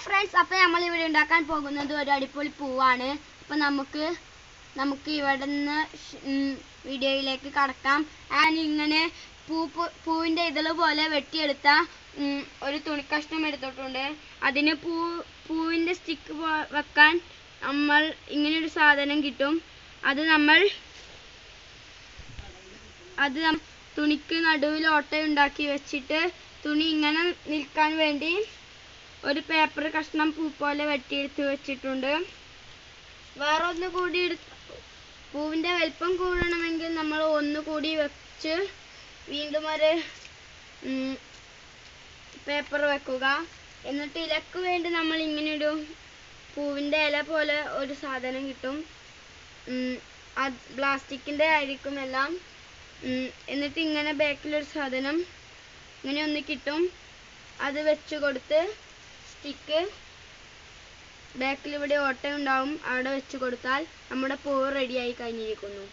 Hi friends, അപ്പോൾ നമ്മൾ ഇവിടെ ഉണ്ടാക്കാൻ പോകുന്നത് ഒരു അടിപൊളി പൂവാണ്. അപ്പോൾ നമുക്ക് ഇവിടെ നിന്ന് വീഡിയോയിലേക്ക് കടക്കാം. ഇങ്ങനെ പൂവിൻ്റെ ഇതൾ പോലെ വെട്ടിയെടുത്ത ഒരു തുണിക്കഷ്ണം എടുത്തിട്ടുണ്ട്. അതിന് പൂവിൻ്റെ സ്റ്റിക്ക് വെക്കാൻ നമ്മൾ ഇങ്ങനെയൊരു സാധനം കിട്ടും. അത് തുണിക്ക് നടുവിൽ ഓട്ടയുണ്ടാക്കി വെച്ചിട്ട് തുണി ഇങ്ങനെ നിൽക്കാൻ വേണ്ടി ഒരു പേപ്പർ കഷ്ണം പൂ പോലെ വെട്ടിയെടുത്ത് വെച്ചിട്ടുണ്ട്. വേറെ ഒന്നുകൂടി പൂവിൻ്റെ വലിപ്പം കൂടണമെങ്കിൽ നമ്മൾ ഒന്നുകൂടി വെച്ച് വീണ്ടും ഒരു പേപ്പർ വെക്കുക. എന്നിട്ട് ഇലക്ക് വേണ്ടി നമ്മൾ ഇങ്ങനെയൊരു പൂവിൻ്റെ ഇല പോലെ ഒരു സാധനം കിട്ടും. പ്ലാസ്റ്റിക്കിൻ്റെ ആയിരിക്കും എല്ലാം. എന്നിട്ട് ഇങ്ങനെ ബാക്കിലൊരു സാധനം ഇങ്ങനെ ഒന്ന് കിട്ടും. അത് വെച്ച് കൊടുത്ത് സ്റ്റിക്ക് ബാക്കിൽ ഇവിടെ ഓട്ട ഉണ്ടാവും, അവിടെ വെച്ച് കൊടുത്താൽ നമ്മുടെ പൂവ് റെഡിയായി കഴിഞ്ഞിരിക്കുന്നു.